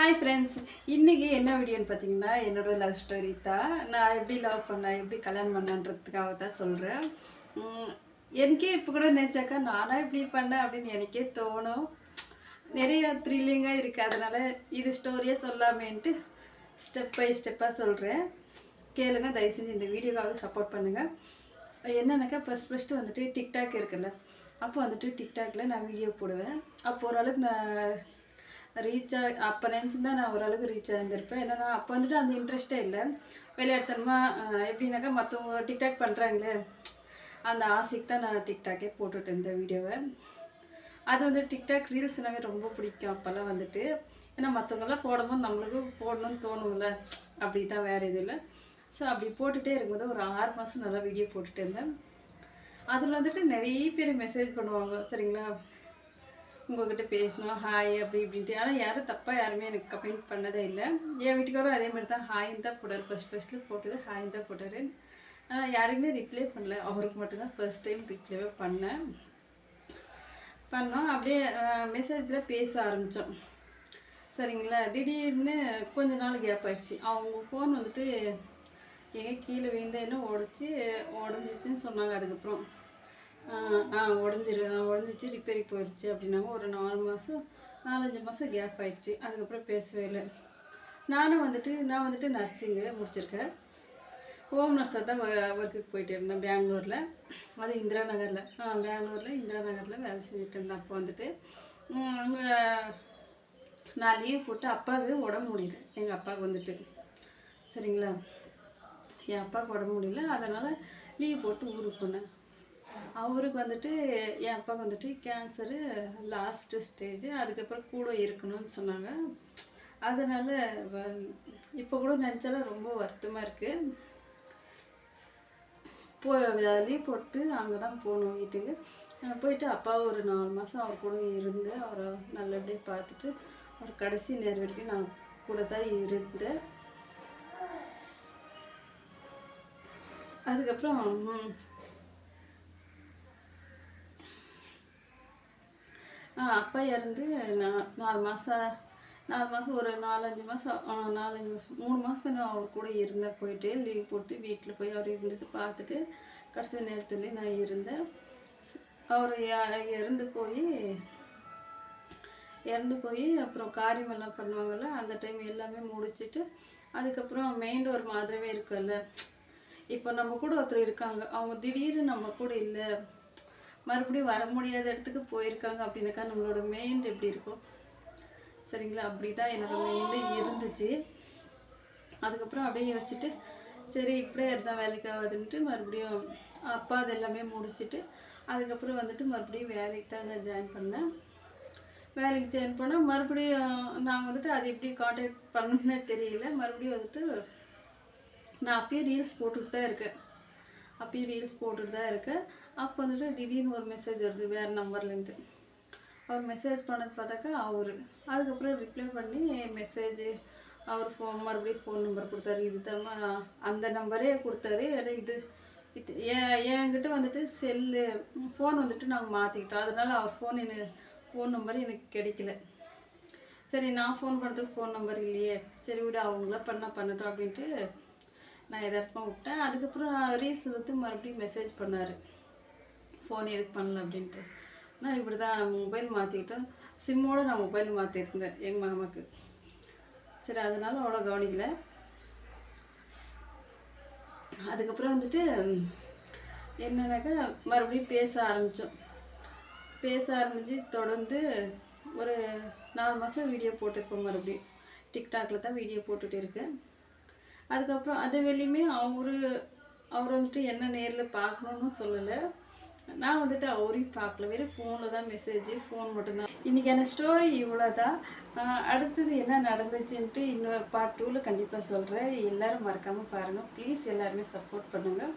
Hi friends, இன்றைக்கி என்ன வீடியோன்னு பார்த்தீங்கன்னா என்னோடய லவ் ஸ்டோரி தான். நான் எப்படி லவ் பண்ணேன், எப்படி கல்யாணம் பண்ணேன்றதுக்காக தான் சொல்கிறேன். எனக்கே இப்போ கூட நினச்சாக்கா நானாக இப்படி பண்ணேன் அப்படின்னு எனக்கே தோணும். நிறைய த்ரில்லிங்காக இருக்குது. அதனால் இது ஸ்டோரியாக சொல்லாமேன்ட்டு ஸ்டெப் பை ஸ்டெப்பாக சொல்கிறேன். கேளுங்க, தயவு செஞ்சு இந்த வீடியோக்காவது சப்போர்ட் பண்ணுங்கள். என்னன்னாக்கா ஃபஸ்ட்டு வந்துட்டு டிக்டாக் இருக்குல்ல, அப்போ வந்துட்டு டிக்டாக்ல நான் வீடியோ போடுவேன். அப்போ ஓரளவுக்கு நான் அப்போ நினச்சிருந்தா நான் ஓரளவுக்கு ரீச் ஆகியிருந்திருப்பேன். ஏன்னா அப்போ வந்துட்டு அந்த இன்ட்ரெஸ்ட்டே இல்லை. விளையாட்டுத்தனமாக எப்படின்னாக்கா மற்றவங்க டிக்டாக் பண்ணுறாங்களே அந்த ஆசைக்கு தான் நான் டிக்டாக்கே போட்டுட்டு இருந்தேன் வீடியோவை. அது வந்து டிக்டாக் ரீல்ஸ்னாவே ரொம்ப பிடிக்கும் அப்போல்லாம் வந்துட்டு. ஏன்னா மற்றவங்களாம் போடும்போது நம்மளுக்கும் போடணும்னு தோணும்ல, அப்படி தான், வேறு எதுவும் இல்லை. ஸோ அப்படி போட்டுகிட்டே இருக்கும்போது ஒரு 6 மாதம் நல்லா வீடியோ போட்டுகிட்டு இருந்தேன். அதில் வந்துட்டு நிறைய பேர் மெசேஜ் பண்ணுவாங்க, சரிங்களா, உங்கள்கிட்ட பேசணும் ஹாய் அப்படி இப்படின்ட்டு. ஆனால் யாரும் தப்பாக யாருமே எனக்கு கமெண்ட் பண்ணதே இல்லை. என் வீட்டுக்காரும் அதே மாதிரி தான் ஹாயின்னு தான் போட்டார். ஃபஸ்ட்டில் போட்டது ஹாயின்னு தான் போட்டார். ஆனால் யாருக்குமே ரிப்ளை பண்ணல. அவருக்கு மட்டும்தான் ஃபர்ஸ்ட் டைம் ரிப்ளைவே பண்ணோம். அப்படியே மெசேஜில் பேச ஆரம்பித்தோம், சரிங்களா. திடீர்னு கொஞ்ச நாள் கேப் ஆகிடுச்சு. அவங்க ஃபோன் வந்துட்டு எங்கே கீழே விழுந்தேன்னு உடஞ்சிச்சின்னு சொன்னாங்க. அதுக்கப்புறம் உடஞ்சிச்சு, ரிப்பேரிங் போயிடுச்சு அப்படின்னாங்க. ஒரு 4-5 மாதம் கேப் ஆகிடுச்சு. அதுக்கப்புறம் பேசவே இல்லை. நான் வந்துட்டு நர்சிங்கு முடிச்சிருக்கேன். ஹோம் நர்ஸாக தான் ஒர்க்குக்கு போயிட்டு இருந்தேன் பெங்களூரில். அது இந்திரா நகரில், பெங்களூரில் இந்திரா நகரில் வேலை செஞ்சுட்டு இருந்தேன். அப்போ வந்துட்டு அங்கே நான் லீவ் போட்டு அப்பாவுக்கு உடம்பு முடியல. எங்கள் அப்பாவுக்கு வந்துட்டு, சரிங்களா, என் அப்பாவுக்கு உடம்பு முடியல. அதனால் லீவ் போட்டு ஊருக்கு போனேன். அவருக்கு வந்துட்டு என் அப்பாவுக்கு வந்துட்டு கேன்சரு லாஸ்ட்டு ஸ்டேஜ். அதுக்கப்புறம் கூட இருக்கணும்னு சொன்னாங்க. அதனால் இப்போ கூட நினச்சாலும் ரொம்ப வருத்தமாக இருக்குது. லீவ் போட்டு அங்கே தான் போகணும் வீட்டுக்கு. போயிட்டு அப்பாவை ஒரு 4 மாதம் அவர் கூட இருந்து அவரை நல்லபடியாக பார்த்துட்டு அவர் கடைசி நேரம் வரைக்கும் நான் கூட தான் இருந்தேன். அதுக்கப்புறம் அப்பா இறந்து 4 மாதம் ஒரு 4-5 மாதம் 3 மாதம் நான் அவர் கூட இருந்தேன். போயிட்டு லீவ் போட்டு வீட்டில் போய் அவர் இருந்துட்டு பார்த்துட்டு கடைசி நேரத்துலேயே நான் இருந்தேன். அவர் இறந்து போய் அப்புறம் காரியமெல்லாம் பண்ணுவாங்கள்ல, அந்த டைம் எல்லாமே முடிச்சுட்டு அதுக்கப்புறம் மைண்ட் ஒரு மாதிரியே இருக்குல்ல. இப்போ நம்ம கூட ஒருத்தர் இருக்காங்க, அவங்க திடீர்னு நம்ம கூட இல்லை, மறுபடியும் வர முடியாத இடத்துக்கு போயிருக்காங்க அப்படின்னாக்கா நம்மளோட மைண்ட் எப்படி இருக்கும், சரிங்களா. அப்படி தான் என்னோடய மைண்டு இருந்துச்சு. அதுக்கப்புறம் அப்படியே யோசிச்சுட்டு சரி இப்படியே இருந்தால் வேலைக்கு ஆகாதுன்ட்டு மறுபடியும் அப்பா அது எல்லாமே முடிச்சுட்டு அதுக்கப்புறம் வந்துட்டு மறுபடியும் வேலைக்கு தான் நான் ஜாயின் பண்ணேன். வேலைக்கு ஜாயின் பண்ணால் மறுபடியும் நான் வந்துட்டு அது எப்படி காண்டாக்ட் பண்ணணுன்னே தெரியல. மறுபடியும் வந்துட்டு நான் அப்பயே ரீல்ஸ் போட்டுட்டு தான் இருக்கேன். அப்போ வந்துட்டு திடீர்னு ஒரு மெசேஜ் வருது வேறு நம்பர்லேருந்து. அவர் மெசேஜ் பண்ணது பார்த்தாக்கா அதுக்கப்புறம் ரிப்ளை பண்ணி மெசேஜ் அவர் மறுபடியும் ஃபோன் நம்பர் கொடுத்தாரு. இது தான் அந்த நம்பரே கொடுத்தாரு. ஏன்னா இது என்கிட்ட வந்துட்டு ஃபோன் வந்துட்டு நாங்கள் மாற்றிக்கிட்டோம். அதனால் அவர் ஃபோன் நம்பர் எனக்கு கிடைக்கல. சரி, நான் ஃபோன் பண்ணுறதுக்கு ஃபோன் நம்பர் இல்லையே, சரி விட அவங்களாம் பண்ணட்டும் அப்படின்ட்டு நான் எதார்த்தமாக விட்டேன். அதுக்கப்புறம் ரீல்ஸ் வந்து மறுபடியும் மெசேஜ் பண்ணார், ஃபோன் எதுக்கு பண்ணல அப்படின்ட்டு. நான் இப்படி தான் மொபைல் மாற்றிக்கிட்டேன். சிம்மோடு நான் மொபைல் மாற்றிருந்தேன் எங்கள் மாமாவுக்கு. சரி, அதனால் அவ்வளோ கவனிக்கல. அதுக்கப்புறம் வந்துட்டு என்னன்னாக்கா மறுபடியும் பேச ஆரம்பித்து தொடர்ந்து ஒரு 4 மாதம் வீடியோ போட்டிருப்போம். மறுபடியும் டிக்டாக்ல தான் வீடியோ போட்டுகிட்டு இருக்கேன். அதுக்கப்புறம் அது வெளியுமே அவர் வந்துட்டு என்ன நேரில் பார்க்கணுன்னு சொல்லலை. நான் வந்துட்டு அவரையும் பார்க்கல, வெறும் ஃபோனில் தான் ஃபோன் மட்டும்தான். இன்றைக்கான ஸ்டோரி இவ்வளோ தான். அடுத்தது என்ன நடந்துச்சுன்ட்டு இன்னும் பார்ட் 2ல் கண்டிப்பாக சொல்கிறேன். எல்லோரும் மறக்காமல் பாருங்கள் ப்ளீஸ். எல்லாருமே சப்போர்ட் பண்ணுங்கள்.